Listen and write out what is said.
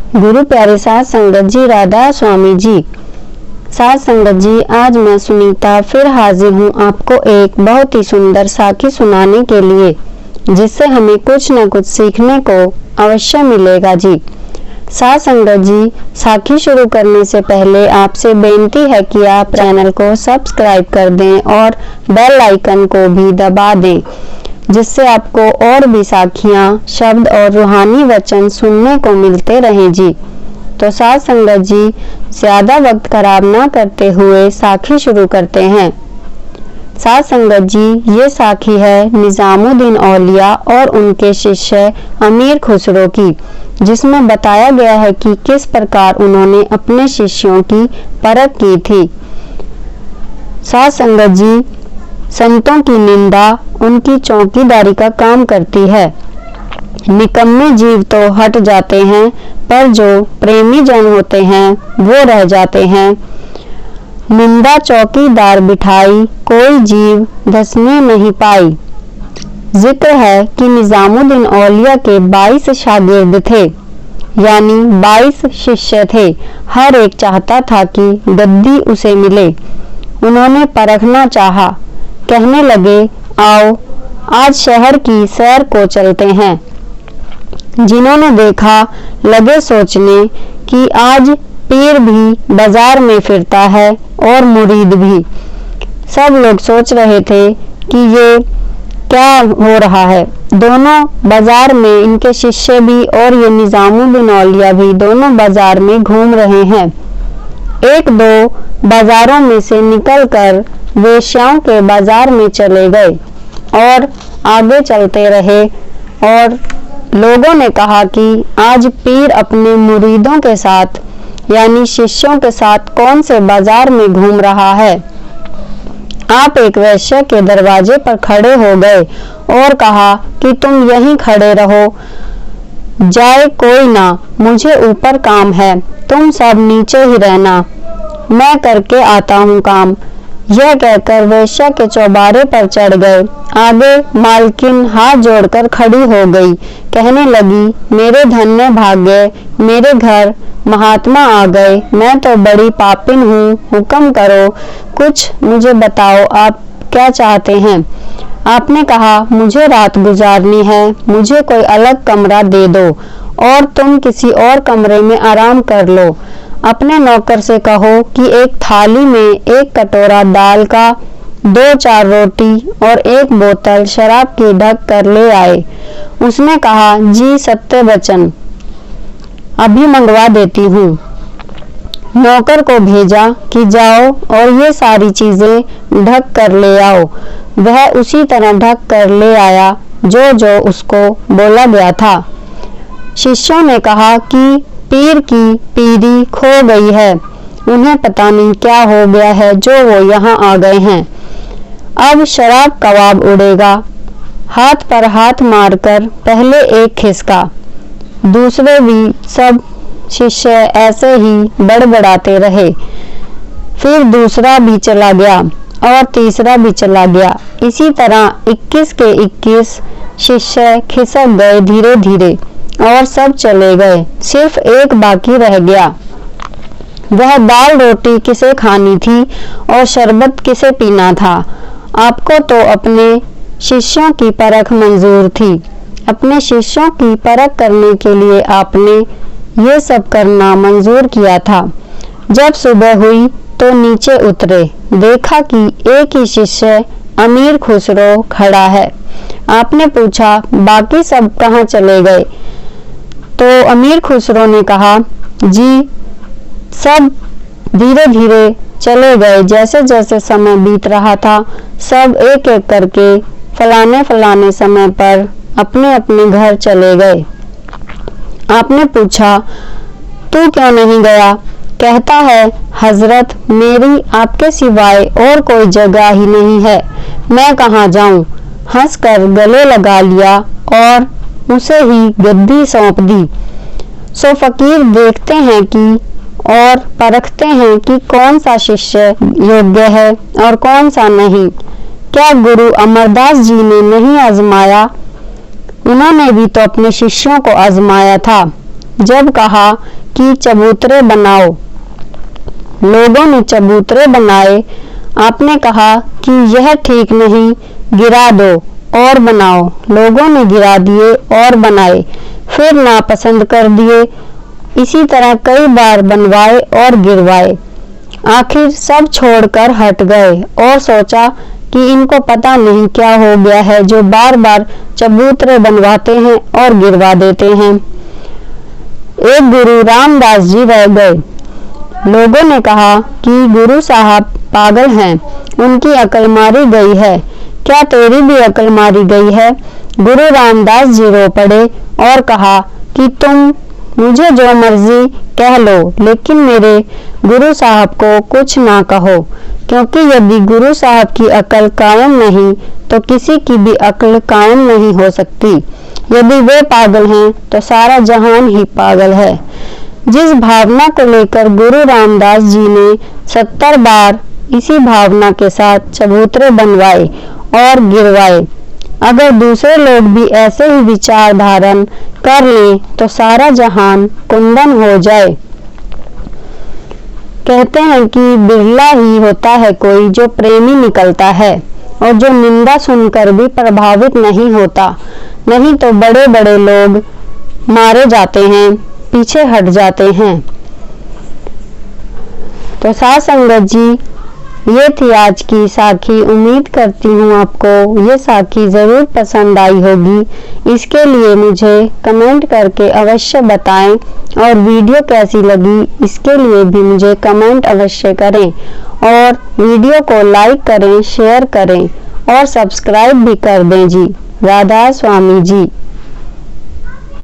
गुरु प्यारे साध संगत जी, राधा स्वामी जी। साध संगत जी, आज मैं सुनीता फिर हाजिर हूँ आपको एक बहुत ही सुंदर साखी सुनाने के लिए, जिससे हमें कुछ न कुछ सीखने को अवश्य मिलेगा जी। साध संगत जी, साखी शुरू करने से पहले आपसे बेनती है कि आप चैनल को सब्सक्राइब कर दें और बेल आइकन को भी दबा दें, जिससे आपको और भी साखियाँ, शब्द और रूहानी वचन सुनने को मिलते रहें जी। तो साध संगत जी, ज्यादा वक्त खराब ना करते हुए साखी शुरू करते हैं। साध संगत जी, ये साखी है निजामुद्दीन औलिया और उनके शिष्य अमीर खुसरो की, जिसमें बताया गया है कि किस प्रकार उन्होंने अपने शिष्यों की परख की थी। साध संगत जी, संतों की निंदा उनकी चौकीदारी का काम करती है। निकम्मे जीव तो हट जाते हैं, पर जो प्रेमी जन होते हैं वो रह जाते हैं। निंदा चौकीदार बिठाई, कोई जीव धसने नहीं पाई। जिक्र है कि निजामुद्दीन औलिया के 22 शागिर्द थे, यानी 22 शिष्य थे। हर एक चाहता था कि गद्दी उसे मिले। उन्होंने परखना चाहा, कहने लगे, आओ आज शहर की सैर को चलते हैं। जिन्होंने देखा लगे सोचने कि आज पीर भी बाजार में फिरता है और मुरीद भी। सब लोग सोच रहे थे कि ये क्या हो रहा है। दोनों बाजार में इनके शिष्य भी और ये निजामुद्दीन औलिया भी दोनों बाजार में घूम रहे हैं। एक दो बाजारों में से निकलकर वेश्याओं के बाजार में चले गए और आगे चलते रहे, और लोगों ने कहा कि आज पीर अपने मुरीदों के साथ यानी शिष्यों के साथ कौन से बाजार में घूम रहा है। आप एक वैश्य के दरवाजे पर खड़े हो गए और कहा कि तुम यहीं खड़े रहो, जाए कोई ना, मुझे ऊपर काम है, तुम सब नीचे ही रहना, मैं करके आता हूँ काम। यह कहकर वेश्या के चौबारे पर चढ़ गए। आगे मालकिन हाथ जोड़कर खड़ी हो गई, कहने लगी, मेरे धन्य भाग्य, मेरे घर महात्मा आ गए, मैं तो बड़ी पापिन हूँ, हुक्म करो, कुछ मुझे बताओ, आप क्या चाहते हैं। आपने कहा, मुझे रात गुजारनी है, मुझे कोई अलग कमरा दे दो और तुम किसी और कमरे में आराम कर लो। अपने नौकर से कहो कि एक थाली में एक कटोरा दाल का, 2-4 रोटी और एक बोतल शराब की ढक कर ले आए। उसने कहा, जी सत्य वचन, अभी मंगवा देती हूँ। नौकर को भेजा कि जाओ और ये सारी चीजें ढक कर ले आओ। वह उसी तरह ढक कर ले आया जो जो उसको बोला गया था। शिष्यों ने कहा कि पीर की पीरी खो गई है, उन्हें पता नहीं क्या हो गया है जो वो यहाँ आ गए हैं। अब शराब कबाब उड़ेगा। हाथ पर हाथ मारकर पहले एक खिसका, दूसरे भी सब शिष्य ऐसे ही बड़बड़ाते रहे। फिर दूसरा भी चला गया और तीसरा भी चला गया। इसी तरह 21 के 21 शिष्य खिसक गए धीरे धीरे और सब चले गए। सिर्फ एक बाकी रह गया। वह दाल रोटी किसे खानी थी और शरबत किसे पीना था। आपको तो अपने शिष्यों की परख मंजूर थी। अपने शिष्यों की परख करने के लिए आपने ये सब करना मंजूर किया था। जब सुबह हुई तो नीचे उतरे, देखा कि एक ही शिष्य अमीर खुसरो खड़ा है। आपने पूछा, बाकी सब कहाँ चले गए। तो अमीर खुसरो ने कहा, जी सब धीरे धीरे चले गए। जैसे जैसे समय बीत रहा था, सब एक एक करके फलाने फलाने समय पर अपने अपने घर चले गए। आपने पूछा, तू क्यों नहीं गया। कहता है, हजरत, मेरी आपके सिवाय और कोई जगह ही नहीं है, मैं कहाँ जाऊं। हंसकर गले लगा लिया और उसे ही गद्दी सौंप दी। सो फकीर देखते हैं कि और परखते हैं कि कौन सा शिष्य योग्य है और कौन सा नहीं। क्या गुरु अमरदास जी ने नहीं आजमाया। उन्होंने भी तो अपने शिष्यों को आजमाया था। जब कहा कि चबूतरे बनाओ। लोगों ने चबूतरे बनाए। आपने कहा कि यह ठीक नहीं, गिरा दो और बनाओ। लोगों ने गिरा दिए और बनाए, फिर नापसंद कर दिए। इसी तरह कई बार बनवाए और गिरवाए। आखिर सब छोड़कर हट गए और सोचा कि इनको पता नहीं क्या हो गया है जो बार बार चबूतरे बनवाते हैं और गिरवा देते हैं। एक गुरु रामदास जी रह गए। लोगों ने कहा कि गुरु साहब पागल हैं, उनकी अकल मारी गई है। क्या तेरी भी अकल मारी गई है? गुरु रामदास जी रो पड़े और कहा कि तुम मुझे जो मर्जी कह लो, लेकिन मेरे गुरु साहब को कुछ ना कहो, क्योंकि यदि गुरु साहब की अकल कायम नहीं तो किसी की भी अकल कायम नहीं हो सकती। यदि वे पागल हैं तो सारा जहान ही पागल है। जिस भावना को लेकर गुरु रामदास जी ने 70 बार इसी भावना के साथ चबूतरे बनवाए और गिरवाए, अगर दूसरे लोग भी ऐसे ही विचार धारण कर लें तो सारा जहान कुंदन हो जाए। कहते हैं कि बिरला ही होता है कोई जो प्रेमी निकलता है और जो निंदा सुनकर भी प्रभावित नहीं होता, नहीं तो बड़े बड़े लोग मारे जाते हैं, पीछे हट जाते हैं। तो साथ संगत जी, ये थी आज की साखी। उम्मीद करती हूँ आपको ये साखी ज़रूर पसंद आई होगी। इसके लिए मुझे कमेंट करके अवश्य बताएं और वीडियो कैसी लगी इसके लिए भी मुझे कमेंट अवश्य करें और वीडियो को लाइक करें, शेयर करें और सब्सक्राइब भी कर दें जी। राधा स्वामी जी।